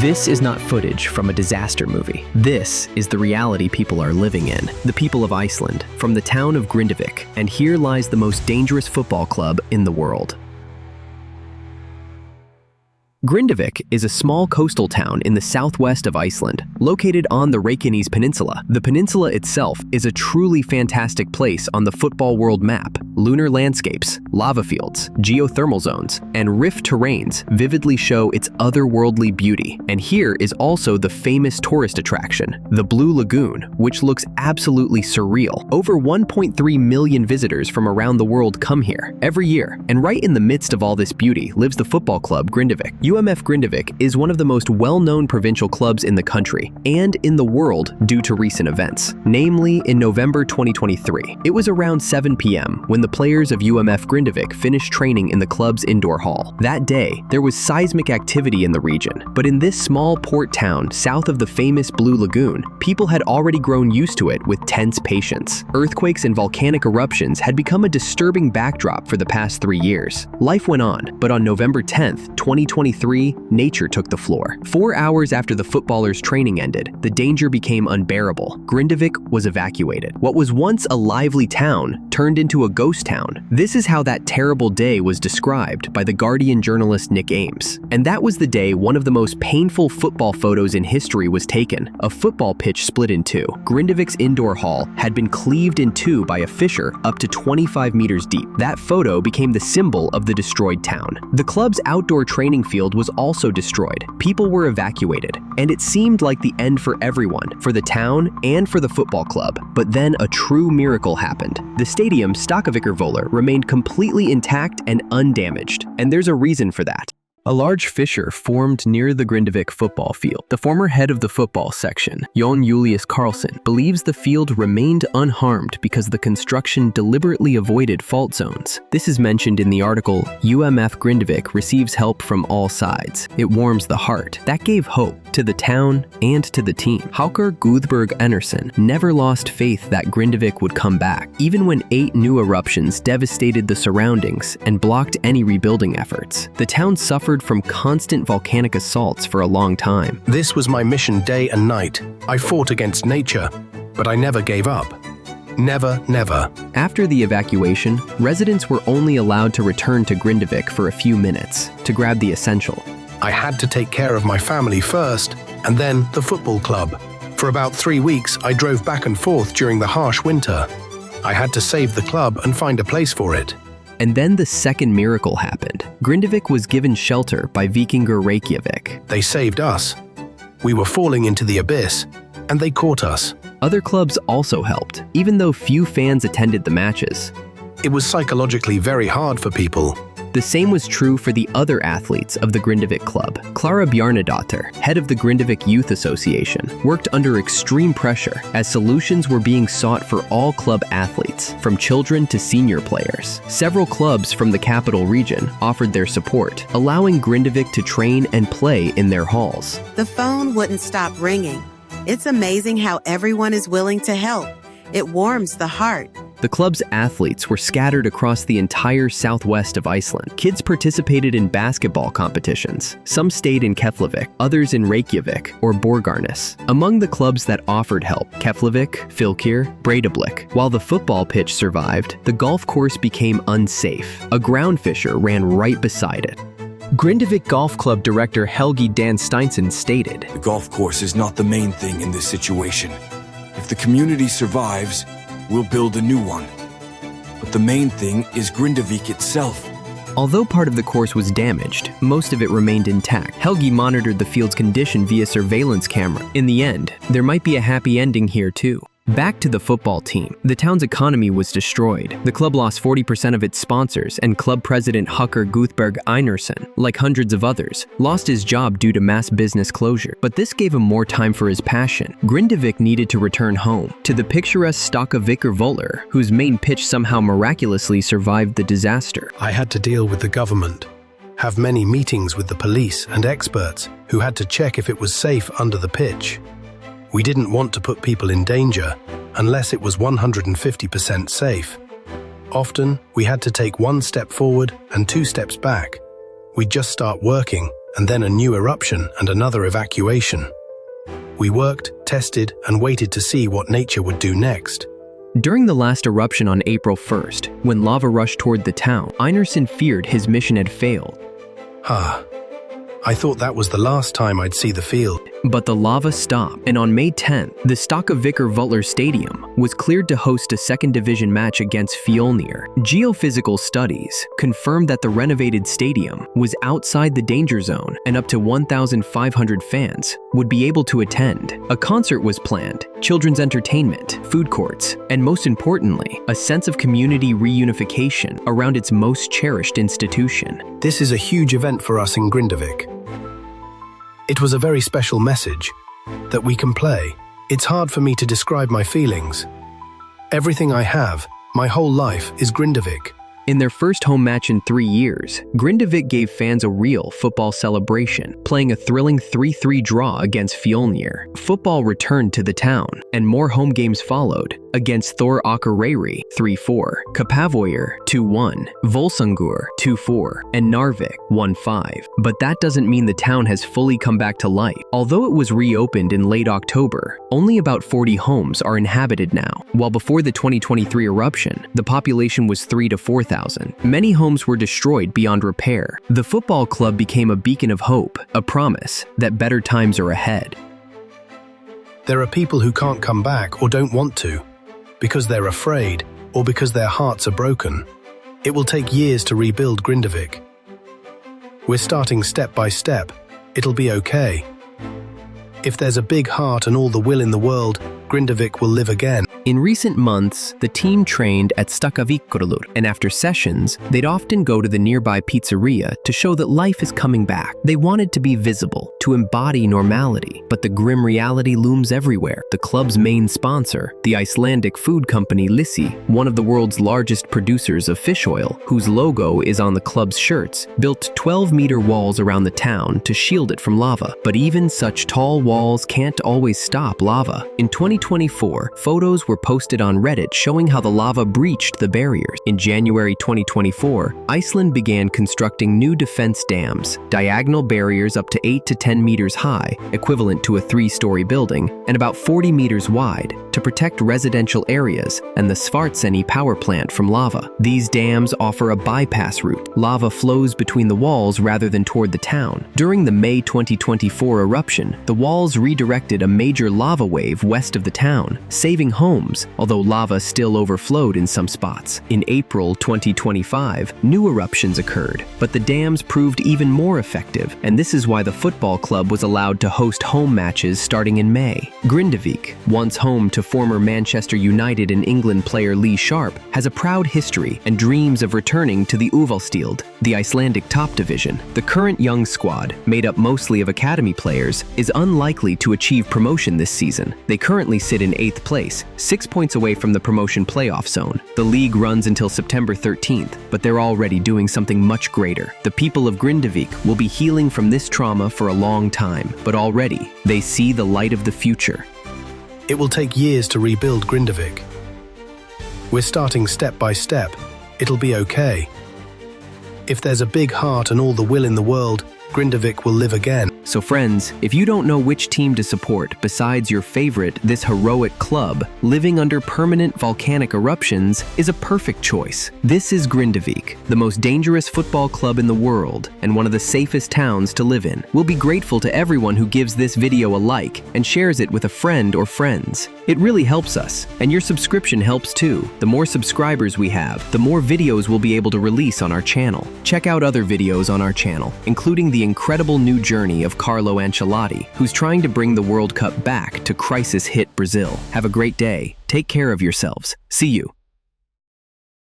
This is not footage from a disaster movie. This is the reality people are living in. The people of Iceland, from the town of Grindavík, and here lies the most dangerous football club in the world. Grindavík is a small coastal town in the southwest of Iceland, located on the Reykjanes Peninsula. The peninsula itself is a truly fantastic place on the football world map. Lunar landscapes, lava fields, geothermal zones, and rift terrains vividly show its otherworldly beauty. And here is also the famous tourist attraction, the Blue Lagoon, which looks absolutely surreal. Over 1.3 million visitors from around the world come here every year, and right in the midst of all this beauty lives the football club Grindavík. UMF Grindavík is one of the most well-known provincial clubs in the country and in the world due to recent events, namely in November 2023. It was around 7 p.m. when the players of UMF Grindavík finished training in the club's indoor hall. That day, there was seismic activity in the region, but in this small port town south of the famous Blue Lagoon, people had already grown used to it with tense patience. Earthquakes and volcanic eruptions had become a disturbing backdrop for the past 3 years. Life went on, but on November 10th, 2023, nature took the floor. 4 hours after the footballers' training ended, the danger became unbearable. Grindavík was evacuated. What was once a lively town turned into a ghost town. This is how that terrible day was described by the Guardian journalist Nick Ames. And that was the day one of the most painful football photos in history was taken. A football pitch split in two. Grindavík's indoor hall had been cleaved in two by a fissure up to 25 meters deep. That photo became the symbol of the destroyed town. The club's outdoor training field was also destroyed. People were evacuated, and it seemed like the end for everyone, for the town and for the football club. But then a true miracle happened. The stadium, Stakkavíkurvöllur, remained completely intact and undamaged, and there's a reason for that. A large fissure formed near the Grindavík football field. The former head of the football section, Jón Julius Karlsson, believes the field remained unharmed because the construction deliberately avoided fault zones. This is mentioned in the article, UMF Grindavík receives help from all sides. It warms the heart. That gave hope to the town and to the team. Haukur Guðberg Einarsson never lost faith that Grindavík would come back, even when 8 new eruptions devastated the surroundings and blocked any rebuilding efforts. The town suffered from constant volcanic assaults for a long time. This was my mission day and night. I fought against nature, but I never gave up. Never, never. After the evacuation, residents were only allowed to return to Grindavík for a few minutes to grab the essential. I had to take care of my family first, and then the football club. For about 3 weeks, I drove back and forth during the harsh winter. I had to save the club and find a place for it. And then the second miracle happened. Grindavík was given shelter by Víkingur Reykjavík. They saved us. We were falling into the abyss, and they caught us. Other clubs also helped, even though few fans attended the matches. It was psychologically very hard for people. The same was true for the other athletes of the Grindavík club. Klara Bjarnadóttir, head of the Grindavík Youth Association, worked under extreme pressure as solutions were being sought for all club athletes, from children to senior players. Several clubs from the capital region offered their support, allowing Grindavík to train and play in their halls. The phone wouldn't stop ringing. It's amazing how everyone is willing to help. It warms the heart. The club's athletes were scattered across the entire southwest of Iceland. Kids participated in basketball competitions. Some stayed in Keflavik, others in Reykjavik or Borgarnes. Among the clubs that offered help, Keflavik, Fylkir, Breiðablik. While the football pitch survived, the golf course became unsafe. A ground fissure ran right beside it. Grindavík Golf Club director Helgi Dan Steinsson stated, "The golf course is not the main thing in this situation. If the community survives, we'll build a new one. But the main thing is Grindavík itself." Although part of the course was damaged, most of it remained intact. Helgi monitored the field's condition via surveillance camera. In the end, there might be a happy ending here too. Back to the football team. The town's economy was destroyed. The club lost 40% of its sponsors, and club president Haukur Guðberg Einarsson, like hundreds of others, lost his job due to mass business closure. But this gave him more time for his passion. Grindavík needed to return home, to the picturesque Stakkavíkurvöllur, whose main pitch somehow miraculously survived the disaster. I had to deal with the government, have many meetings with the police and experts who had to check if it was safe under the pitch. We didn't want to put people in danger unless it was 150% safe. Often, we had to take 1 step forward and 2 steps back. We'd just start working, and then a new eruption and another evacuation. We worked, tested, and waited to see what nature would do next. During the last eruption on April 1st, when lava rushed toward the town, Einarson feared his mission had failed. I thought that was the last time I'd see the field. But the lava stopped, and on May 10th, the Stakkevikker Vutler Stadium was cleared to host a second division match against Fjolnir. Geophysical studies confirmed that the renovated stadium was outside the danger zone, and up to 1,500 fans would be able to attend. A concert was planned, children's entertainment, food courts, and most importantly, a sense of community reunification around its most cherished institution. This is a huge event for us in Grindavík. It was a very special message that we can play. It's hard for me to describe my feelings. Everything I have, my whole life, is Grindavík. In their first home match in 3 years, Grindavík gave fans a real football celebration, playing a thrilling 3-3 draw against Fjolnir. Football returned to the town, and more home games followed, against Thor Akureyri 3-4, Kapavoyur 2-1, Volsungur 2-4, and Narvik 1-5. But that doesn't mean the town has fully come back to life. Although it was reopened in late October, only about 40 homes are inhabited now, while before the 2023 eruption, the population was 3,000 to 4,000. Many homes were destroyed beyond repair. The football club became a beacon of hope, a promise that better times are ahead. There are people who can't come back or don't want to, because they're afraid or because their hearts are broken. It will take years to rebuild Grindavík. We're starting step by step. It'll be okay. If there's a big heart and all the will in the world, Grindavík will live again. In recent months, the team trained at Stakkevikker, and after sessions, they'd often go to the nearby pizzeria to show that life is coming back. They wanted to be visible, to embody normality, but the grim reality looms everywhere. The club's main sponsor, the Icelandic food company Lissi, one of the world's largest producers of fish oil, whose logo is on the club's shirts, built 12-meter walls around the town to shield it from lava. But even such tall walls can't always stop lava. In 2024, photos were posted on Reddit showing how the lava breached the barriers. In January 2024, Iceland began constructing new defense dams, diagonal barriers up to 8 to 10 meters high, equivalent to a 3-story building, and about 40 meters wide, to protect residential areas and the Svartseni power plant from lava. These dams offer a bypass route. Lava flows between the walls rather than toward the town. During the May 2024 eruption, the walls redirected a major lava wave west of the town, saving homes, although lava still overflowed in some spots. In April 2025, new eruptions occurred, but the dams proved even more effective, and this is why the football club was allowed to host home matches starting in May. Grindavík, once home to former Manchester United and England player Lee Sharp, has a proud history and dreams of returning to the Úrvalsdeild, the Icelandic top division. The current young squad, made up mostly of academy players, is unlikely to achieve promotion this season. They currently sit in 8th place, 6 points away from the promotion playoff zone. The league runs until September 13th, but they're already doing something much greater. The people of Grindavík will be healing from this trauma for a long time, but already they see the light of the future. It will take years to rebuild Grindavík. We're starting step by step. It'll be okay. If there's a big heart and all the will in the world, Grindavík will live again. So friends, if you don't know which team to support besides your favorite, this heroic club, living under permanent volcanic eruptions is a perfect choice. This is Grindavík, the most dangerous football club in the world and one of the safest towns to live in. We'll be grateful to everyone who gives this video a like and shares it with a friend or friends. It really helps us, and your subscription helps too. The more subscribers we have, the more videos we'll be able to release on our channel. Check out other videos on our channel, including the incredible new journey of Carlo Ancelotti, who's trying to bring the World Cup back to crisis-hit Brazil. Have a great day. Take care of yourselves. See you.